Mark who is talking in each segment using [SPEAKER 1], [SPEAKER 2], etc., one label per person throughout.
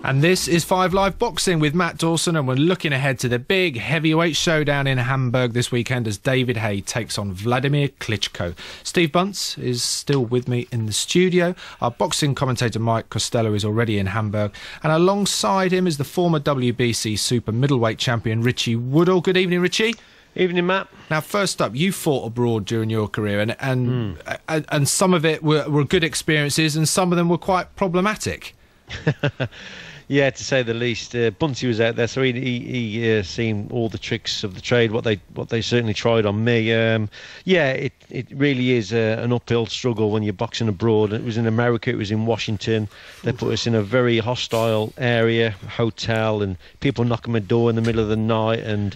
[SPEAKER 1] And this is 5 Live Boxing with Matt Dawson, and we're looking ahead to the big heavyweight showdown in Hamburg this weekend as David Haye takes on Wladimir Klitschko. Steve Bunce is still with me in the studio. Our boxing commentator Mike Costello is already in Hamburg, and alongside him is the former WBC super middleweight champion Richie Woodhall. Good evening, Richie.
[SPEAKER 2] Evening, Matt.
[SPEAKER 1] Now, first up, you fought abroad during your career, and some of it were good experiences, and some of them were quite problematic.
[SPEAKER 2] Yeah, to say the least. Bunce was out there, so he seen all the tricks of the trade. What they certainly tried on me. It really is an uphill struggle when you're boxing abroad. It was in America. It was in Washington. They put us in a very hostile area, hotel, and people knocking my door in the middle of the night. And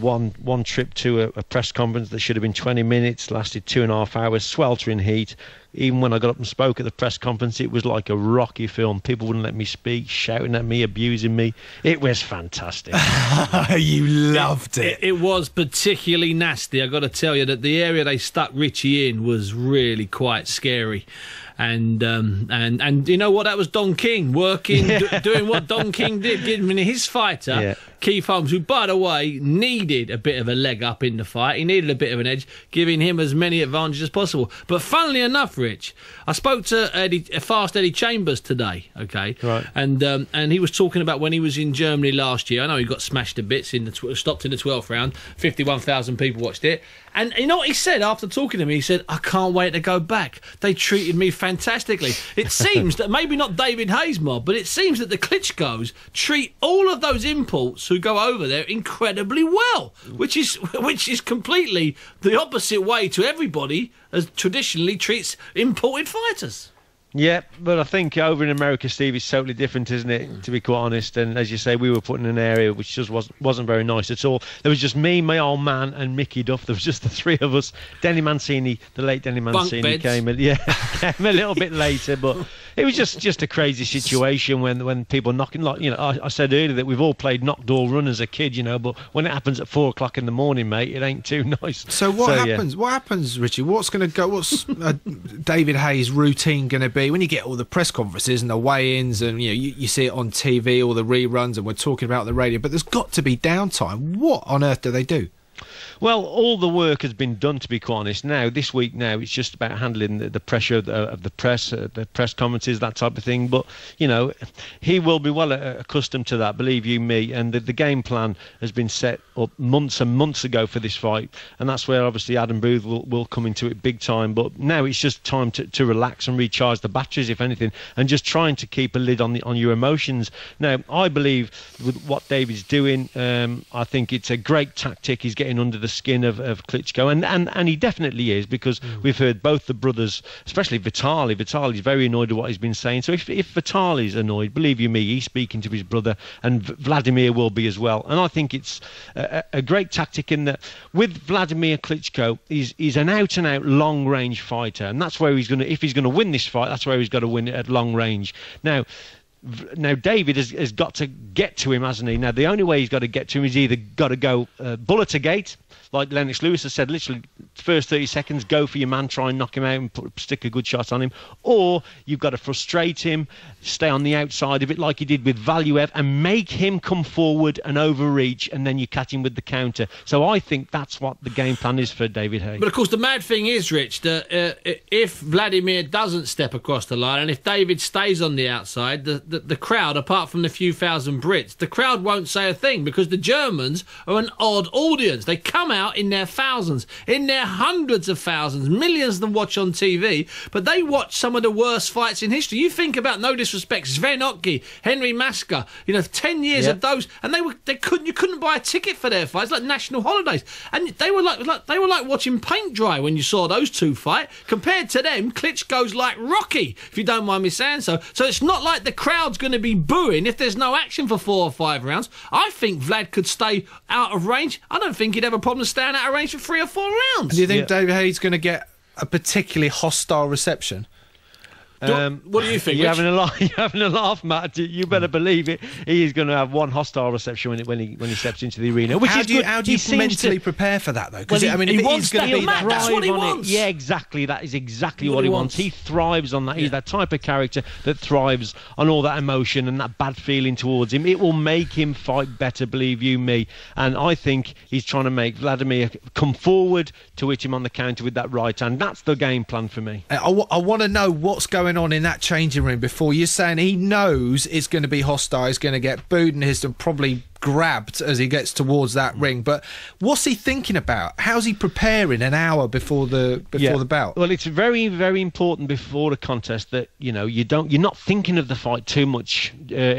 [SPEAKER 2] one trip to a press conference that should have been 20 minutes lasted 2.5 hours, sweltering heat. Even when I got up and spoke at the press conference, it was like a Rocky film. People wouldn't let me speak, shouting at me, abusing me. It was fantastic.
[SPEAKER 1] You loved it.
[SPEAKER 3] It was particularly nasty. I got to tell you that the area they stuck Richie in was really quite scary. And you know what? That was Don King working, doing what Don King did, giving his fighter, Keith Holmes, who, by the way, needed a bit of a leg up in the fight. He needed a bit of an edge, giving him as many advantages as possible. But funnily enough, Rich, I spoke to Eddie Chambers today, okay? Right. And he was talking about when he was in Germany last year. I know he got smashed to bits, stopped in the 12th round. 51,000 people watched it. And you know what he said after talking to me? He said, I can't wait to go back. They treated me fantastically. It seems that maybe not David Haye's mob, but it seems that the Klitschkos treat all of those imports who go over there incredibly well, which is completely the opposite way to everybody as traditionally treats imported fighters.
[SPEAKER 2] Yeah, but I think over in America, Steve, it's totally different, isn't it, to be quite honest? And as you say, we were put in an area which just wasn't very nice at all. There was just me, my old man, and Mickey Duff. There was just the three of us. Denny Mancini, the late Denny Mancini, came a little bit later, but it was just a crazy situation when people knocking, like, you know, I said earlier that we've all played knock door run as a kid, you know, but when it happens at 4 o'clock in the morning, mate, it ain't too nice.
[SPEAKER 1] So what happens? Yeah. What happens, Richie? What's David Haye's routine going to be when you get all the press conferences and the weigh-ins, and you see it on TV, all the reruns, and we're talking about the radio, but there's got to be downtime. What on earth do they do?
[SPEAKER 2] Well, all the work has been done, to be quite honest. Now, this week it's just about handling the pressure of the press conferences, that type of thing. But, you know, he will be well accustomed to that, believe you me. And the game plan has been set up months and months ago for this fight. And that's where, obviously, Adam Booth will come into it big time. But now it's just time to relax and recharge the batteries, if anything, and just trying to keep a lid on your emotions. Now, I believe with what David's doing, I think it's a great tactic. He's getting under the skin of Klitschko, and he definitely is, because we've heard both the brothers, especially Vitali's very annoyed at what he's been saying. So if Vitali's annoyed, believe you me, he's speaking to his brother, and Wladimir will be as well. And I think it's a great tactic in that with Wladimir Klitschko, he's an out-and-out long-range fighter, and that's where if he's going to win this fight, that's where he's got to win it at long range. Now David has got to get to him, hasn't he? Now, the only way he's got to get to him is either got to go bullet to gate, like Lennox Lewis has said, literally first 30 seconds, go for your man, try and knock him out and stick a good shot on him, or you've got to frustrate him, stay on the outside of it like you did with Valuev, and make him come forward and overreach, and then you catch him with the counter. So I think that's what the game plan is for David Haye.
[SPEAKER 3] But of course the mad thing is, Rich, that if Wladimir doesn't step across the line, and if David stays on the outside, the crowd, apart from the few thousand Brits, the crowd won't say a thing, because the Germans are an odd audience. They come out in their thousands, in their hundreds of thousands, millions of them watch on TV, but they watch some of the worst fights in history. You think about, no disrespect, Sven Ottke, Henry Masker, 10 years of those, and you couldn't buy a ticket for their fights, like national holidays, and they were like watching paint dry when you saw those two fight. Compared to them, Klitschko's like Rocky, if you don't mind me saying so. So it's not like the crowd's going to be booing if there's no action for 4 or 5 rounds. I think Vlad could stay out of range. I don't think he'd have a problem staying out of range for 3 or 4 rounds.
[SPEAKER 1] Do you think David Haye's going to get a particularly hostile reception?
[SPEAKER 3] What do you think?
[SPEAKER 2] You're having a laugh. You're having a laugh, Matt. You better believe it. He is going to have one hostile reception when he steps into the arena. Which is good.
[SPEAKER 1] How do you mentally prepare for that though? Because
[SPEAKER 3] he wants
[SPEAKER 1] going to be
[SPEAKER 3] that. That's what he wants.
[SPEAKER 2] Yeah, exactly. That is exactly what he wants. He thrives on that. He's that type of character that thrives on all that emotion and that bad feeling towards him. It will make him fight better, believe you me. And I think he's trying to make Wladimir come forward to hit him on the counter with that right hand. That's the game plan for me.
[SPEAKER 1] I want to know what's going on in that changing room before. You're saying he knows it's going to be hostile, he's going to get booed and hissed and probably grabbed as he gets towards that ring, but what's he thinking about? How's he preparing an hour before the bout?
[SPEAKER 2] Well, it's very, very important before the contest that you're not thinking of the fight too much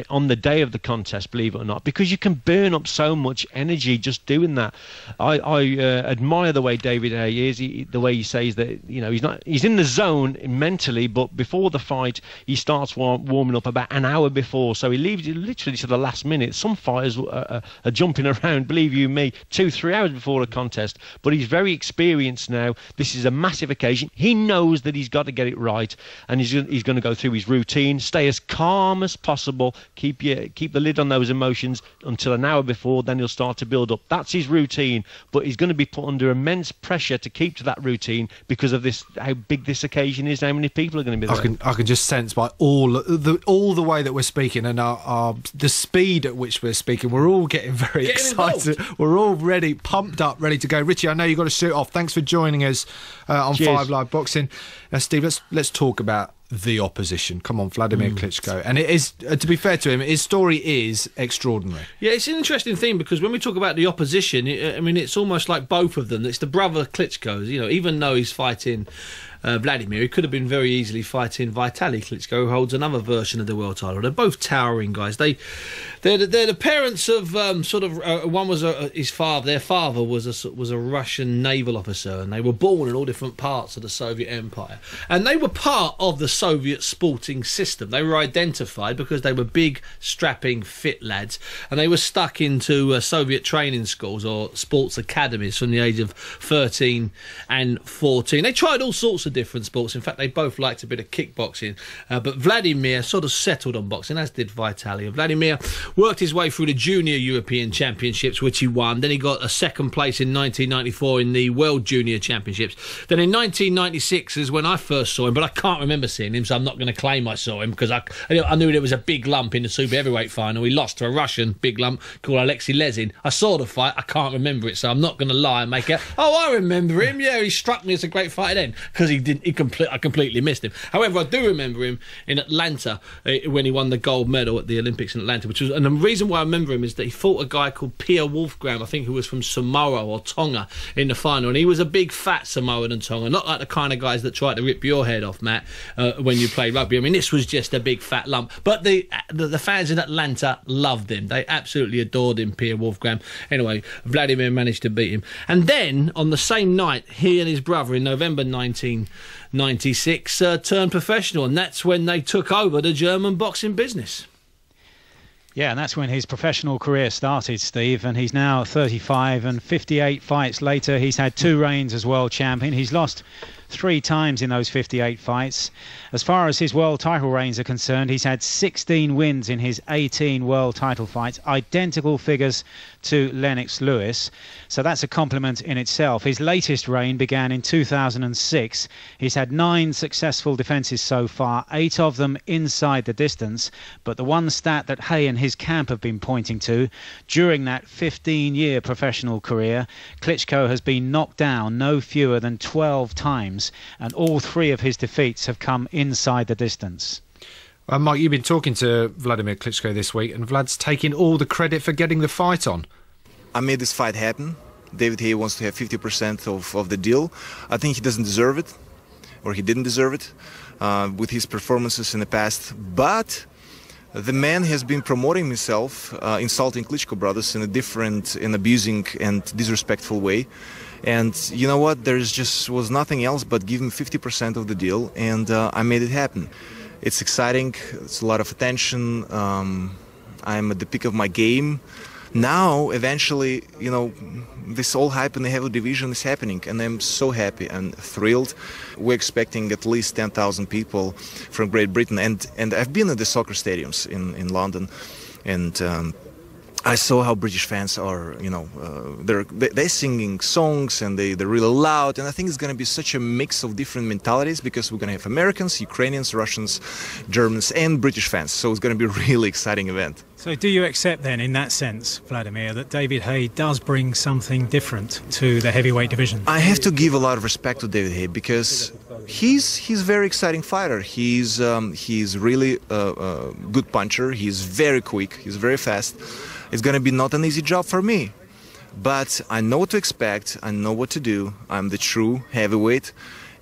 [SPEAKER 2] on the day of the contest, believe it or not, because you can burn up so much energy just doing that. I admire the way David Haye is, the way he says that he's in the zone mentally, but before the fight he starts warming up about an hour before, so he leaves it literally to the last minute. Some fighters are jumping around, believe you me, 2-3 hours before a contest, but he's very experienced now. This is a massive occasion. He knows that he's got to get it right, and he's going to go through his routine, stay as calm as possible, keep the lid on those emotions until an hour before, then he'll start to build up. That's his routine, but he's going to be put under immense pressure to keep to that routine because of this, how big this occasion is, how many people are going to be there.
[SPEAKER 1] I can just sense by all the way that we're speaking and the speed at which we're speaking, we're all getting very excited. Involved. We're all ready, pumped up, ready to go. Richie, I know you've got to shoot off. Thanks for joining us on
[SPEAKER 2] Cheers.
[SPEAKER 1] 5 Live Boxing. Steve, let's talk about the opposition. Come on, Wladimir Klitschko. And it is, to be fair to him, his story is extraordinary.
[SPEAKER 3] Yeah, it's an interesting thing because when we talk about the opposition, it's almost like both of them. It's the brother Klitschko's. Even though he's fighting Wladimir, he could have been very easily fighting Vitaly Klitschko, who holds another version of the world title. They're both towering guys. They're the parents of one was his father. Their father was a Russian naval officer, and they were born in all different parts of the Soviet Empire, and they were part of the Soviet sporting system. They were identified because they were big, strapping, fit lads, and they were stuck into Soviet training schools or sports academies from the age of 13 and 14. They tried all sorts of different sports. In fact, they both liked a bit of kickboxing, but Wladimir sort of settled on boxing, as did Vitaly. Wladimir worked his way through the Junior European Championships, which he won. Then he got a second place in 1994 in the World Junior Championships. Then in 1996 is when I first saw him, but I can't remember seeing him, so I'm not going to claim I saw him because I knew there was a big lump in the super heavyweight final. He lost to a Russian big lump called Alexei Lesin. I saw the fight. I can't remember it, so I'm not going to lie and make it. Oh, I remember him. Yeah, he struck me as a great fighter then because I completely missed him. However, I do remember him in Atlanta when he won the gold medal at the Olympics in Atlanta, and the reason why I remember him is that he fought a guy called Pierre Wolfgram, I think, who was from Samoa or Tonga in the final, and he was a big fat Samoan and Tonga, not like the kind of guys that try to rip your head off, Matt, when you play rugby. I mean, this was just a big fat lump, but the fans in Atlanta loved him. They absolutely adored him, Pierre Wolfgram. Anyway, Wladimir managed to beat him, and then on the same night, he and his brother in November 1996 turned professional, and that's when they took over the German boxing business.
[SPEAKER 4] Yeah, and that's when his professional career started, Steve, and he's now 35, and 58 fights later, he's had 2 reigns as world champion. He's lost 3 times in those 58 fights. As far as his world title reigns are concerned, he's had 16 wins in his 18 world title fights, identical figures to Lennox Lewis. So that's a compliment in itself. His latest reign began in 2006. He's had 9 successful defences so far, 8 of them inside the distance. But the one stat that Haye and his camp have been pointing to, during that 15-year professional career, Klitschko has been knocked down no fewer than 12 times, and all 3 of his defeats have come inside the distance.
[SPEAKER 1] Mike, you've been talking to Wladimir Klitschko this week, and Vlad's taking all the credit for getting the fight on.
[SPEAKER 5] I made this fight happen. David Haye wants to have 50% of the deal. I think he doesn't deserve it, or he didn't deserve it, with his performances in the past. But the man has been promoting himself, insulting Klitschko brothers in a different, and abusing and disrespectful way. And you know what? There was nothing else but give him 50% of the deal, and I made it happen. It's exciting. It's a lot of attention. I'm at the peak of my game. now, eventually, this all hype in the heavy division is happening, and I'm so happy and thrilled. We're expecting at least 10,000 people from Great Britain, and I've been at the soccer stadiums in London, and I saw how British fans are, they're singing songs, and they're really loud, and I think it's going to be such a mix of different mentalities, because we're going to have Americans, Ukrainians, Russians, Germans, and British fans, so it's going to be a really exciting event.
[SPEAKER 4] So do you accept then, in that sense, Wladimir, that David Haye does bring something different to the heavyweight division?
[SPEAKER 5] I have to give a lot of respect to David Haye, because he's a very exciting fighter. He's really a good puncher. He's very quick. He's very fast. It's going to be not an easy job for me, but I know what to expect. I know what to do. I'm the true heavyweight,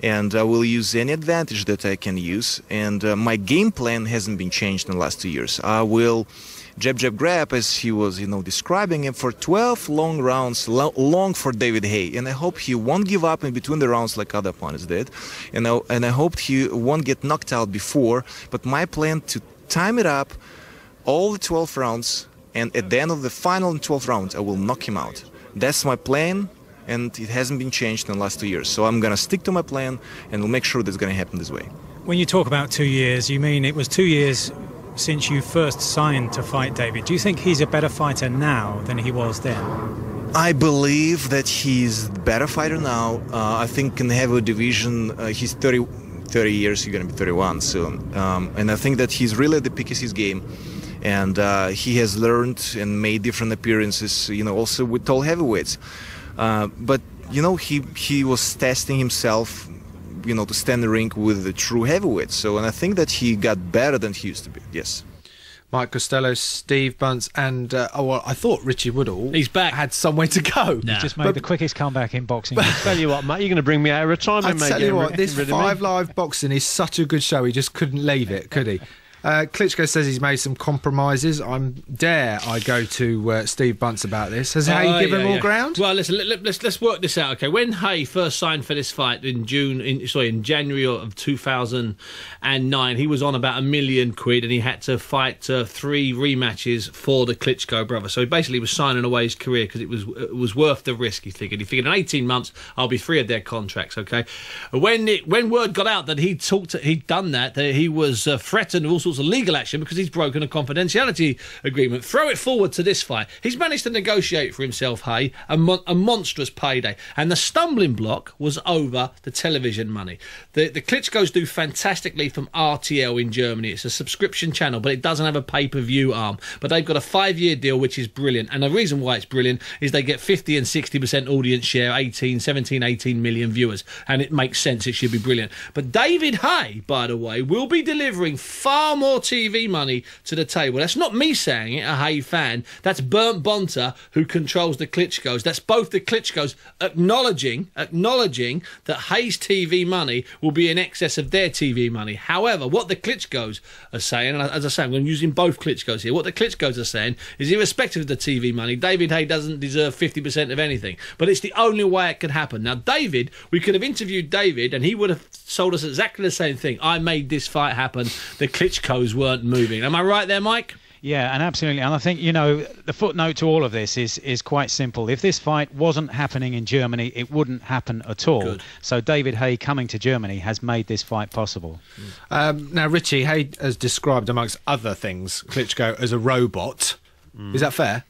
[SPEAKER 5] and I will use any advantage that I can use. And my game plan hasn't been changed in the last 2 years. I will jab, jab, grab, as he was, describing him, for 12 long rounds, long for David Haye. And I hope he won't give up in between the rounds like other opponents did. And I hope he won't get knocked out before. But my plan to time it up, all the 12 rounds, and at the end of the final 12th round, I will knock him out. That's my plan, and it hasn't been changed in the last 2 years. So I'm going to stick to my plan, and we'll make sure that's going to happen this way.
[SPEAKER 4] When you talk about 2 years, you mean it was 2 years since you first signed to fight David. Do you think he's a better fighter now than he was then?
[SPEAKER 5] I believe that he's a better fighter now. I think in the heavyweight division, he's 30 years, he's going to be 31 soon. And I think that he's really at the peak of his game. And he has learned and made different appearances, also with tall heavyweights. But, he was testing himself, to stand in the ring with the true heavyweights. And I think that he got better than he used to be, yes.
[SPEAKER 1] Mike Costello, Steve Bunce, and I thought Richie Woodhall had somewhere to go.
[SPEAKER 4] He's just made the quickest comeback in boxing.
[SPEAKER 2] I tell you what, Matt, you're going to bring me out of retirement, mate.
[SPEAKER 1] I tell you what, this 5 Live boxing is such a good show. He just couldn't leave it, could he? Klitschko says he's made some compromises. Dare I go to Steve Bunce about this? Has Haye given more ground?
[SPEAKER 3] Well, listen, let's work this out. Okay, when Haye first signed for this fight in January of 2009, he was on about £1 million, and he had to fight 3 rematches for the Klitschko brother. So he basically was signing away his career because it was worth the risk. He figured in 18 months I'll be free of their contracts. Okay, when word got out that he'd done that he was threatened with all sorts of legal action because he's broken a confidentiality agreement. Throw it forward to this fight. He's managed to negotiate for himself, Haye, a monstrous payday. And the stumbling block was over the television money. The Klitschkos do fantastically from RTL in Germany. It's a subscription channel, but it doesn't have a pay-per-view arm. But they've got a 5-year deal, which is brilliant. And the reason why it's brilliant is they get 50 and 60% audience share, 17, 18 million viewers. And it makes sense. It should be brilliant. But David Haye, by the way, will be delivering far more TV money to the table. That's not me saying it, a Haye fan. That's Bunce, who controls the Klitschkos. That's both the Klitschkos acknowledging that Haye's TV money will be in excess of their TV money. However, what the Klitschkos are saying, and as I say, I'm using both Klitschkos here, what the Klitschkos are saying is, irrespective of the TV money, David Haye doesn't deserve 50% of anything. But it's the only way it could happen. Now, David, we could have interviewed David, and he would have told us exactly the same thing. I made this fight happen. The Klitschkos weren't moving. Am I right there, Mike?
[SPEAKER 4] Yeah, and absolutely. And I think, the footnote to all of this is quite simple. If this fight wasn't happening in Germany, it wouldn't happen at all. Good. So David Haye coming to Germany has made this fight possible.
[SPEAKER 1] Now, Richie, Haye has described, amongst other things, Klitschko as a robot. Is that fair?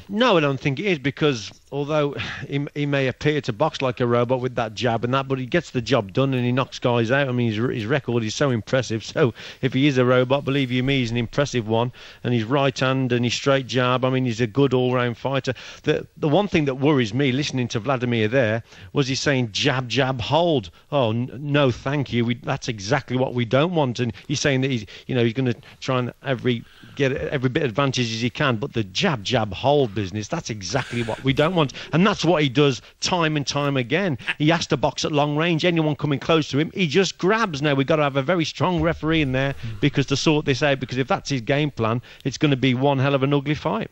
[SPEAKER 1] No, I don't think it is, because although he may appear to box like a robot with that jab and that, but he gets the job done and he knocks guys out. I mean, his record is so impressive. So if he is a robot, believe you me, he's an impressive one. And his right hand and his straight jab, I mean, he's a good all-round fighter. The one thing that worries me, listening to Wladimir there, was he's saying jab, jab, hold. Oh, no, thank you. That's exactly what we don't want. And he's saying that he's going to try and get every bit of advantage as he can. But the jab, jab, hold business, that's exactly what we don't want. And that's what he does time and time again. He has to box at long range. Anyone coming close to him, he just grabs. Now, we've got to have a very strong referee in there to sort this out, because if that's his game plan, it's going to be one hell of an ugly fight.